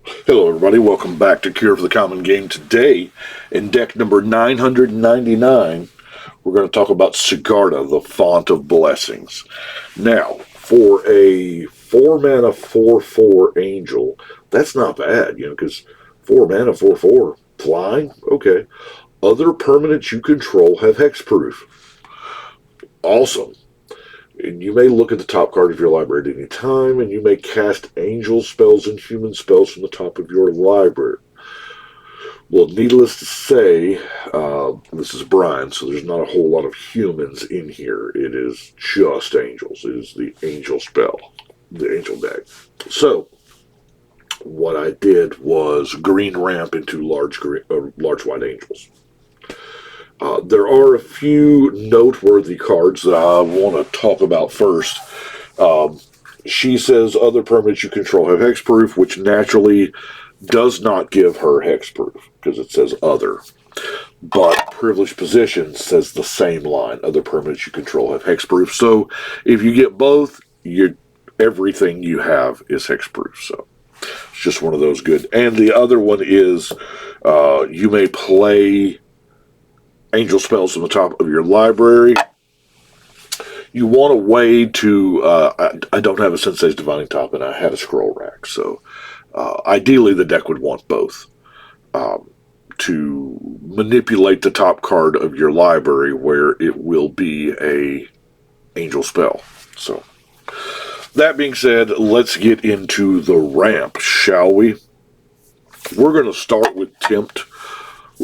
Hello everybody, welcome back to Cure for the Common Game. Today, in deck number 999, we're going to talk about Sigarda, the Font of Blessings. Now, for a 4-mana 4/4 Angel, that's not bad, because 4 mana 4/4, flying, okay. Other permanents you control have hexproof. Awesome. And you may look at the top card of your library at any time, and you may cast angel spells and human spells from the top of your library. Well, needless to say, this is Brian, so there's not a whole lot of humans in here. It is just angels. It is the angel spell, the angel deck. So, what I did was green ramp into large white angels. There are a few noteworthy cards that I want to talk about first. She says other permanents you control have hexproof, which naturally does not give her hexproof because it says other. But Privileged Position says the same line. Other permanents you control have hexproof. So if you get both, everything you have is hexproof. So it's just one of those good. And the other one is you may play angel spells from the top of your library. You want a way to, I don't have a Sensei's Divining Top, and I had a Scroll Rack, so ideally the deck would want both to manipulate the top card of your library where it will be a angel spell. So, that being said, let's get into the ramp, shall we? We're going to start with Tempt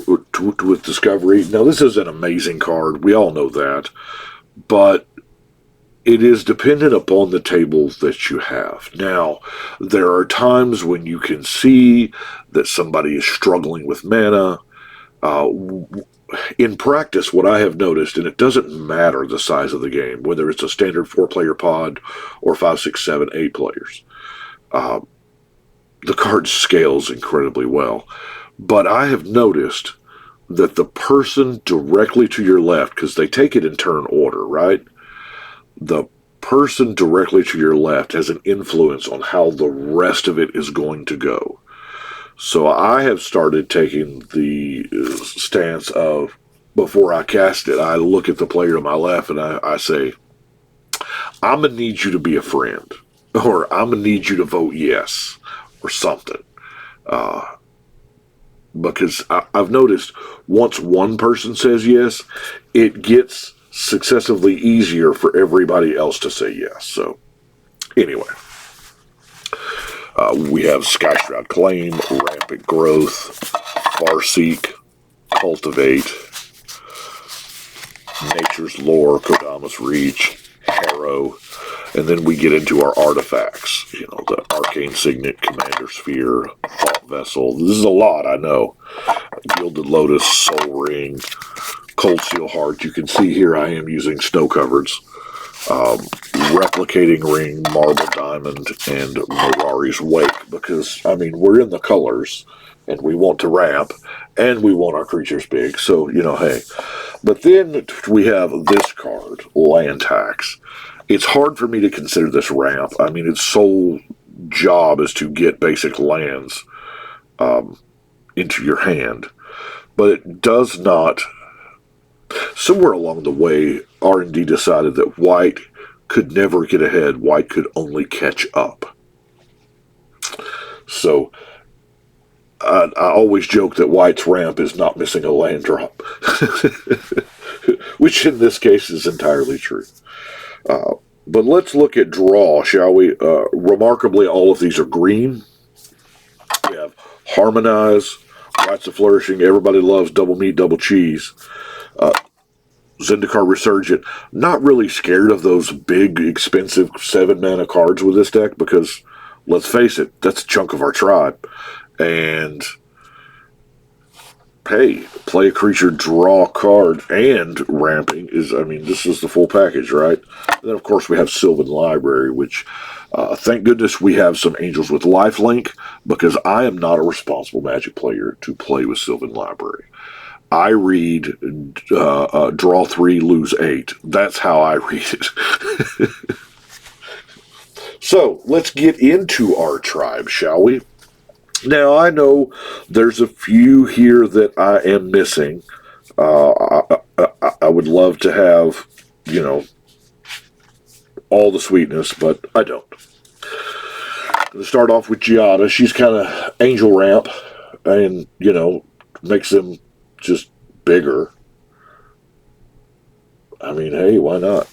with Discovery. Now, this is an amazing card. We all know that. But it is dependent upon the tables that you have. Now, there are times when you can see that somebody is struggling with mana. In practice, what I have noticed, and it doesn't matter the size of the game, whether it's a standard 4-player pod or 5, 6, 7, 8 players, the card scales incredibly well. But I have noticed that the person directly to your left, because they take it in turn order, right? The person directly to your left has an influence on how the rest of it is going to go. So I have started taking the stance of, before I cast it, I look at the player to my left and I say, I'm going to need you to be a friend, or I'm going to need you to vote yes, or something. Because I've noticed once one person says yes, it gets successively easier for everybody else to say yes. So, anyway, we have Skyshroud Claim, Rampant Growth, Farseek, Cultivate, Nature's Lore, Kodamas Reach, Harrow, and then we get into our artifacts. The Arcane Signet, Commander Sphere, Thought Vessel. This is a lot, I know. Gilded Lotus, Soul Ring, Cold Steel Heart. You can see here I am using Snow Covereds. Replicating Ring, Marble Diamond, and Mirari's Wake. Because, we're in the colors, and we want to ramp, and we want our creatures big. So, hey. But then we have this card, Land Tax. It's hard for me to consider this ramp. Its sole job is to get basic lands into your hand. But it does not. Somewhere along the way, R&D decided that white could never get ahead. White could only catch up. So, I always joke that white's ramp is not missing a land drop. Which in this case is entirely true. But let's look at draw, shall we? Remarkably, all of these are green. We have Harmonize, Rites of Flourishing, everybody loves Double Meat, Double Cheese. Zendikar Resurgent. Not really scared of those big, expensive 7-mana cards with this deck because, let's face it, that's a chunk of our tribe. And, hey, play a creature, draw a card, and ramping is, this is the full package, right? And then, of course, we have Sylvan Library, which, thank goodness we have some Angels with Lifelink, because I am not a responsible Magic player to play with Sylvan Library. I read draw 3, lose 8. That's how I read it. So, let's get into our tribe, shall we? Now, I know there's a few here that I am missing. I would love to have, you know, all the sweetness, but I don't. Going to start off with Giada. She's kind of angel ramp and, you know, makes them just bigger. I mean, hey, why not?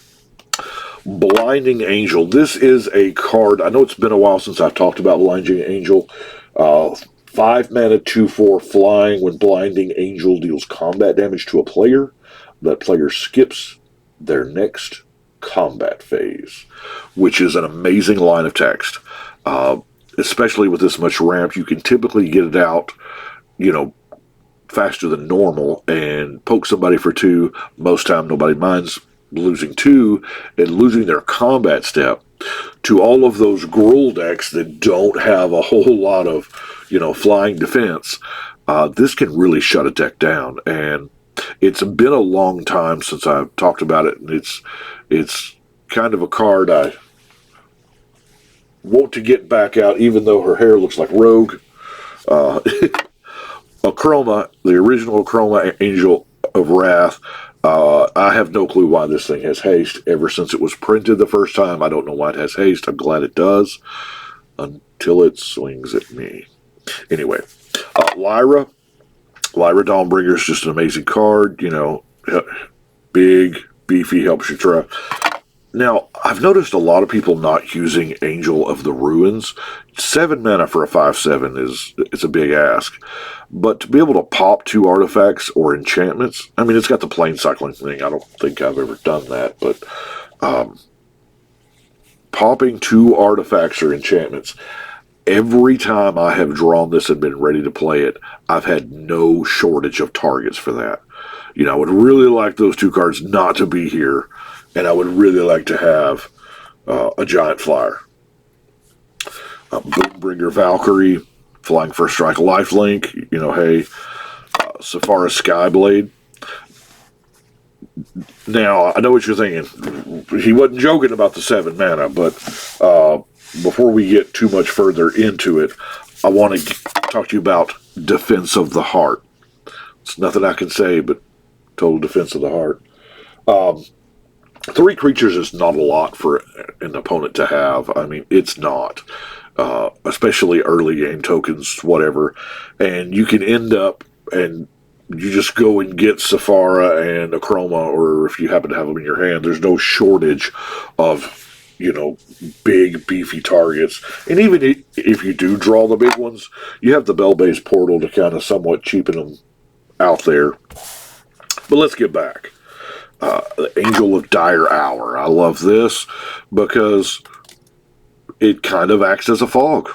Blinding Angel. This is a card. I know it's been a while since I've talked about Blinding Angel. 5 mana, 2/4 flying. When Blinding Angel deals combat damage to a player, that player skips their next combat phase, which is an amazing line of text. Especially with this much ramp, you can typically get it out, you know, faster than normal and poke somebody for 2. Most time, nobody minds losing 2 and losing their combat step. To all of those Gruul decks that don't have a whole lot of, you know, flying defense, this can really shut a deck down. And it's been a long time since I've talked about it, and it's kind of a card I want to get back out, even though her hair looks like Rogue. Chroma, the original Chroma Angel of Wrath. I have no clue why this thing has haste. Ever since it was printed the first time, I don't know why it has haste. I'm glad it does, until it swings at me. Anyway, Lyra Dawnbringer is just an amazing card. You know, big, beefy, helps you try. Now, I've noticed a lot of people not using Angel of the Ruins. 7 mana for a 5/7 is a big ask. But to be able to pop 2 artifacts or enchantments, I mean, it's got the plane cycling thing. I don't think I've ever done that. But popping 2 artifacts or enchantments, every time I have drawn this and been ready to play it, I've had no shortage of targets for that. You know, I would really like those 2 cards not to be here. And I would really like to have a giant flyer. Boombringer Valkyrie, flying first strike lifelink. You know, hey, Safara Skyblade. Now, I know what you're thinking. He wasn't joking about the 7 mana, but before we get too much further into it, I want to talk to you about Defense of the Heart. It's nothing I can say, but total defense of the heart. 3 creatures is not a lot for an opponent to have. I mean, it's not. Especially early game tokens, whatever. And you can end up and you just go and get Safara and a Chroma, or if you happen to have them in your hand, there's no shortage of, you know, big, beefy targets. And even if you do draw the big ones, you have the Bell-based portal to kind of somewhat cheapen them out there. But let's get back. The Angel of Dire Hour. I love this because it kind of acts as a fog.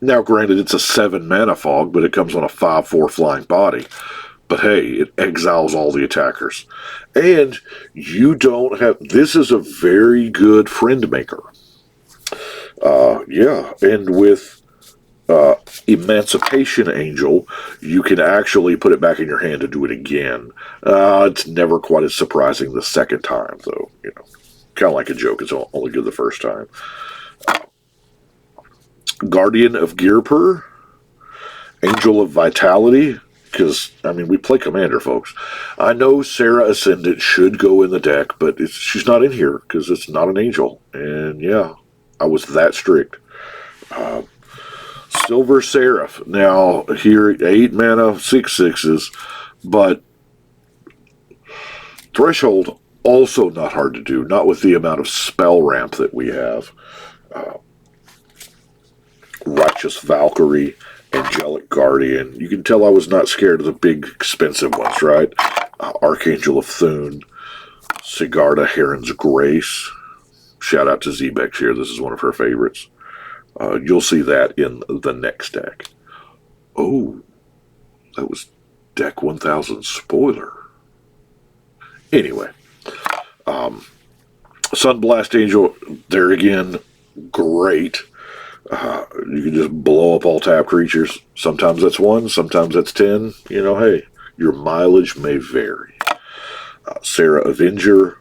Now, granted, it's a 7 mana fog, but it comes on a 5/4 flying body. But hey, it exiles all the attackers. And you don't have... This is a very good friend maker. Yeah, and with Emancipation Angel, you can actually put it back in your hand to do it again. It's never quite as surprising the second time, though. You know, kind of like a joke. It's only good the first time. Guardian of Girpur, Angel of Vitality, because, I mean, we play Commander, folks. I know Sarah Ascendant should go in the deck, but she's not in here because it's not an angel. And, yeah, I was that strict. Silver Seraph. Now, here, 8 mana, 6/6s, but Threshold, also not hard to do, not with the amount of spell ramp that we have. Righteous Valkyrie, Angelic Guardian. You can tell I was not scared of the big, expensive ones, right? Archangel of Thune, Sigarda, Heron's Grace. Shout out to Zbex here. This is one of her favorites. You'll see that in the next deck. Oh, that was deck 1000 spoiler. Anyway, Sunblast Angel, there again, great. You can just blow up all tap creatures. Sometimes that's 1, sometimes that's 10. You know, hey, your mileage may vary. Sarah Avenger,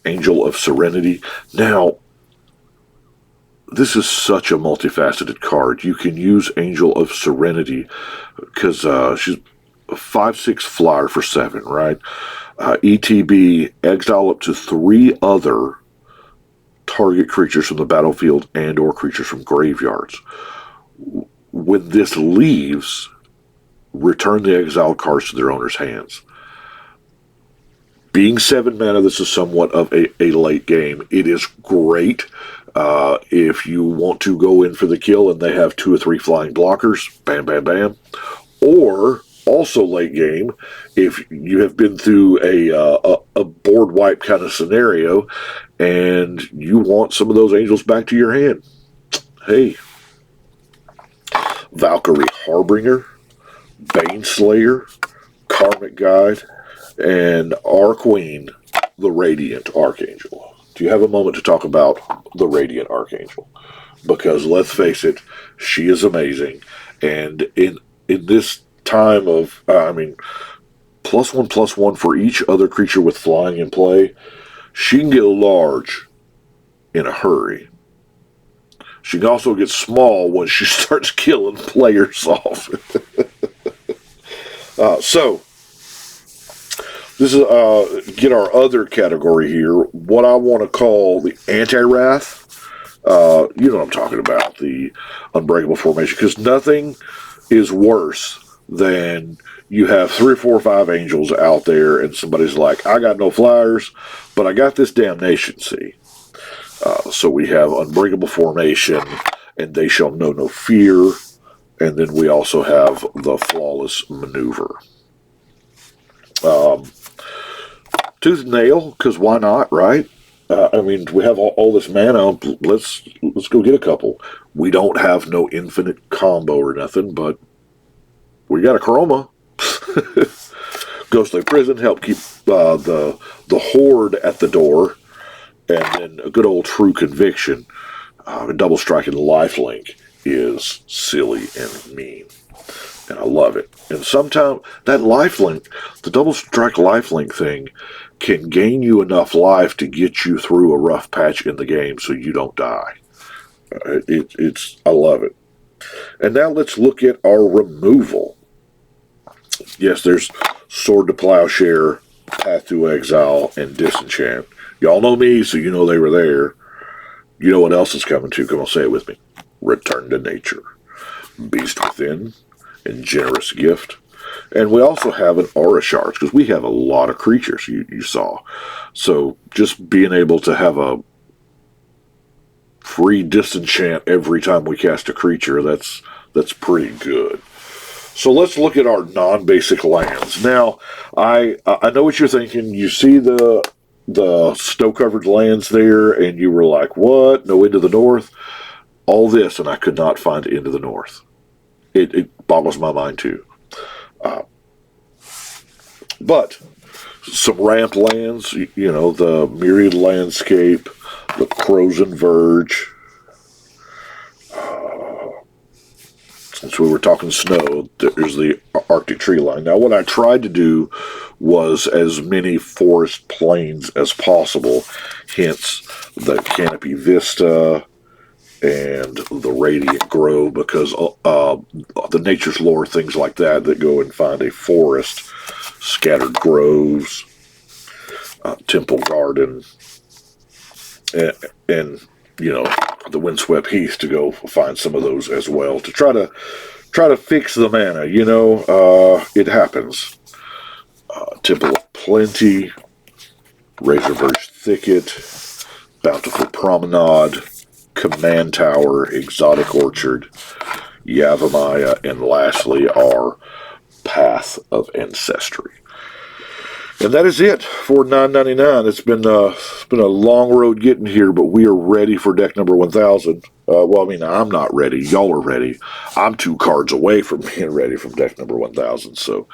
Angel of Serenity. Now, this is such a multifaceted card. You can use Angel of Serenity because she's a 5/6 flyer for 7, right? ETB, exile up to 3 other target creatures from the battlefield and or creatures from graveyards. When this leaves, return the exiled cards to their owner's hands. Being 7 mana, this is somewhat of a late game. It is great if you want to go in for the kill and they have 2 or 3 flying blockers, bam, bam, bam. Or, also late game, if you have been through a board wipe kind of scenario and you want some of those angels back to your hand. Hey, Valkyrie Harbinger, Baneslayer, Karmic Guide, and our queen, the Radiant Archangel. Do you have a moment to talk about the Radiant Archangel? Because let's face it, she is amazing. And in this time of, +1/+1 for each other creature with flying in play, she can get large in a hurry. She can also get small when she starts killing players off. So, this is get our other category here. What I want to call the anti-wrath. You know what I'm talking about, the unbreakable formation. Because nothing is worse than you have 3 or 4 or 5 angels out there and somebody's like, I got no flyers, but I got this damnation, see. So we have unbreakable formation, and they shall know no fear. And then we also have the flawless maneuver. Tooth and nail, because why not, right? We have all this mana. Let's go get a couple. We don't have no infinite combo or nothing, but we got a chroma. Ghostly Prison, help keep the horde at the door. And then a good old True Conviction. Double Strike and Lifelink is silly and mean. And I love it. And sometimes that lifelink, the double strike lifelink thing, can gain you enough life to get you through a rough patch in the game so you don't die. I love it. And now let's look at our removal. Yes, there's Sword to Plowshare, Path to Exile, and Disenchant. Y'all know me, so you know they were there. You know what else is coming too? Come on, say it with me. Return to Nature, Beast Within, and Generous Gift. And we also have an Aura Shards, because we have a lot of creatures you saw. So just being able to have a free disenchant every time we cast a creature, that's pretty good. So let's look at our non-basic lands. Now, I know what you're thinking. You see the snow-covered lands there, and you were like, what? No Into the North? All this, and I could not find Into the North. It boggles my mind, too. But some ramp lands, the Myriad Landscape, the Crozen Verge. Since we were talking snow, there's the Arctic Tree Line. Now, what I tried to do was as many forest plains as possible, hence the Canopy Vista and the Radiant Grove, because the Nature's Lore, things like that go and find a forest, scattered groves, Temple Garden, and the Windswept Heath to go find some of those as well to try to fix the mana. It happens. Temple of Plenty, Razor Verge Thicket, Bountiful Promenade, Command Tower, Exotic Orchard, Yavimaya, and lastly our Path of Ancestry. And that is it for $9.99. It's been a long road getting here, but we are ready for deck number 1000. I'm not ready. Y'all are ready. I'm 2 cards away from being ready from deck number 1000. So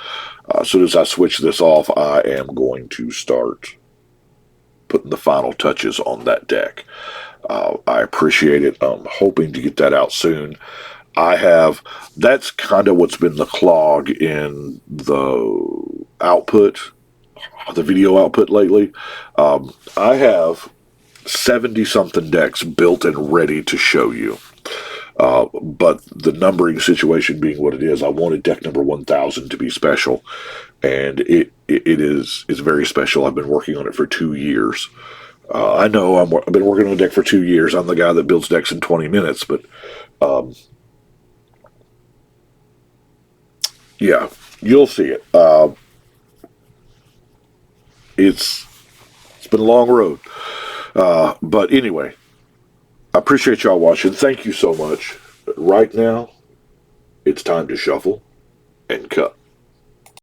as soon as I switch this off, I am going to start putting the final touches on that deck. I appreciate it. I'm hoping to get that out soon. That's kind of what's been the clog in the output, the video output lately. I have 70-something decks built and ready to show you. But the numbering situation being what it is, I wanted deck number 1000 to be special, and it is very special. I've been working on it for 2 years. I know I've been working on a deck for 2 years. I'm the guy that builds decks in 20 minutes, but yeah, you'll see it. It's been a long road, but anyway, I appreciate y'all watching. Thank you so much. Right now, it's time to shuffle and cut.